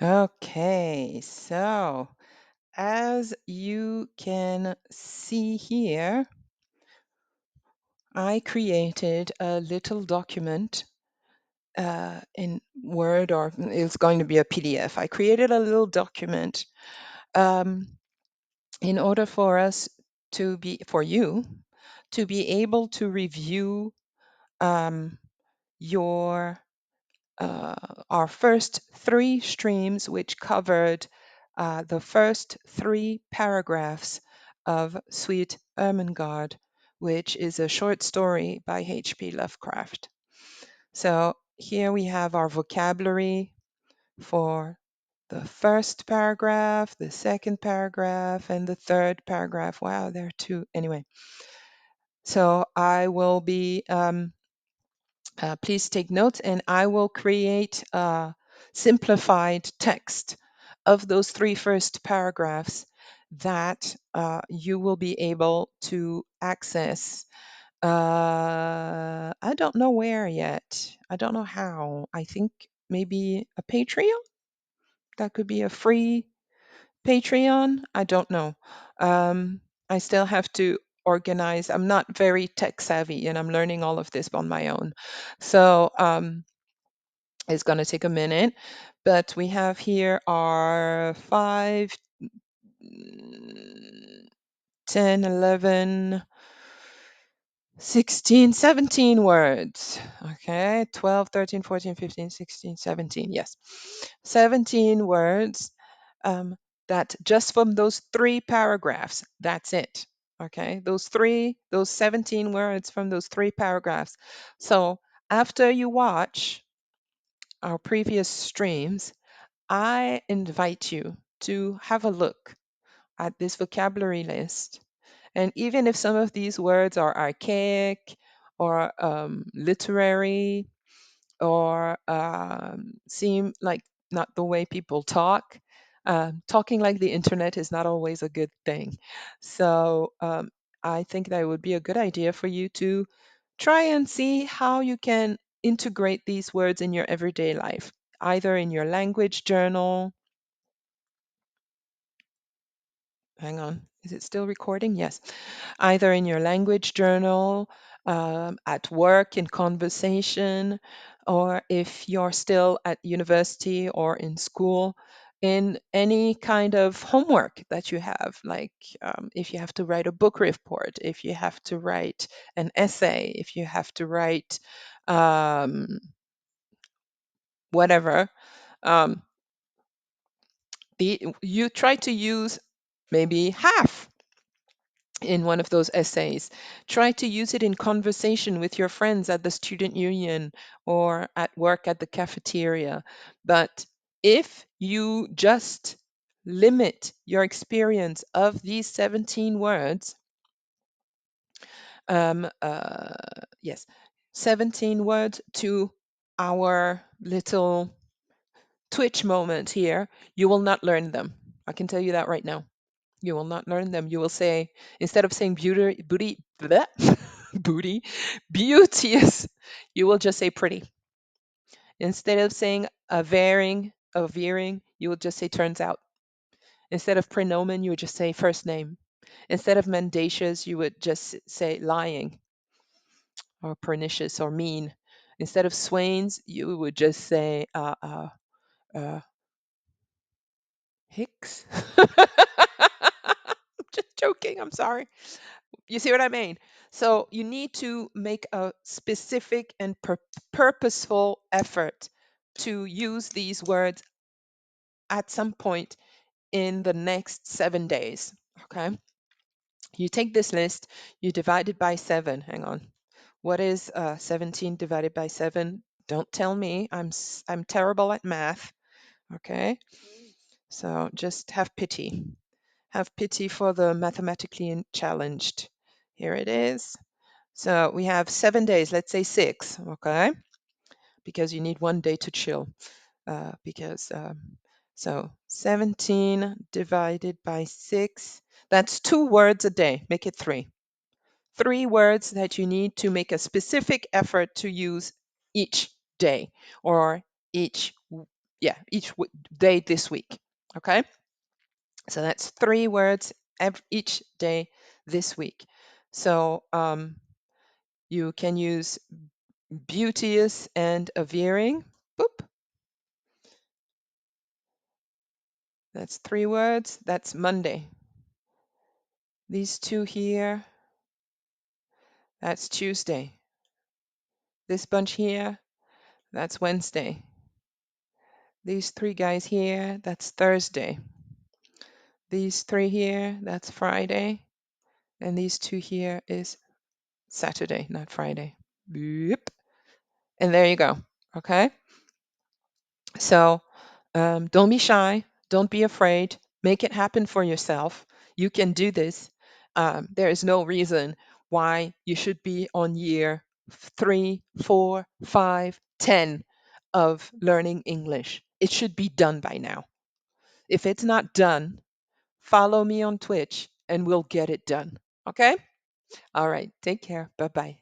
Okay, so as you can see here, I created a little document in Word, or it's going to be a PDF. I created a little document um, in order for for you to be able to review um, your our first three streams, which covered the first three paragraphs of Sweet Ermengarde, which is a short story by H.P. Lovecraft. So here we have our vocabulary for the first paragraph, the second paragraph, and the third paragraph. Wow, there are two. Anyway, so I will be please take notes, and I will create a simplified text of those three first paragraphs that you will be able to access. I don't know where yet. I don't know how. I think maybe a Patreon. That could be a free Patreon. I don't know. Um, I still have to organize. I'm not very tech savvy, and I'm learning all of this on my own. So it's going to take a minute. But we have here our 5, 10, 11, 16, 17 words. Okay, 12, 13, 14, 15, 16, 17. Yes, 17 words. Um, that just from those three paragraphs, that's it. Okay, those 17 words from those three paragraphs. So after you watch our previous streams, I invite you to have a look at this vocabulary list. And even if some of these words are archaic or literary or seem like not the way people talk, talking like the internet is not always a good thing. So I think that it would be a good idea for you to try and see how you can integrate these words in your everyday life, either in your language journal. Hang on, is it still recording? Yes. Either in your language journal, at work, in conversation, or if you're still at university or in school, in any kind of homework that you have, like if you have to write a book report, if you have to write an essay, if you have to write um, whatever. Um, you try to use maybe half in one of those essays. Try to use it in conversation with your friends at the student union or at work at the cafeteria. But if you just limit your experience of these 17 words, yes, 17 words to our little Twitch moment here, you will not learn them. I can tell you that right now. You will not learn them. You will say, instead of saying bleh, booty, beauteous, you will just say pretty. Instead of saying a veering, you will just say turns out. Instead of pronomen, you would just say first name. Instead of mendacious, you would just say lying or pernicious or mean. Instead of swains, you would just say uh, Hicks. Just joking. I'm sorry. You see what I mean? So you need to make a specific and purposeful effort to use these words at some point in the next 7 days. Okay. You take this list, you divide it by 7. Hang on. What is 17 divided by 7? Don't tell me. I'm terrible at math. Okay. So just have pity. Have pity for the mathematically challenged. Here it is. So we have 7 days, let's say 6, okay? Because you need 1 day to chill. So 17 divided by 6, that's 2 words a day. Make it 3. 3 words that you need to make a specific effort to use each day or each day this week. Okay, so that's 3 words each day this week. So you can use beauteous and averring. Boop. That's 3 words. That's Monday. These two here, that's Tuesday. This bunch here, that's Wednesday. These 3 guys here, that's Thursday. These 3 here, that's Friday. And these 2 here is Saturday, not Friday. Boop. And there you go. Okay. So don't be shy. Don't be afraid. Make it happen for yourself. You can do this. There is no reason why you should be on year 3, 4, 5, 10 of learning English. It should be done by now. If it's not done, follow me on Twitch and we'll get it done. Okay? All right. Take care. Bye bye.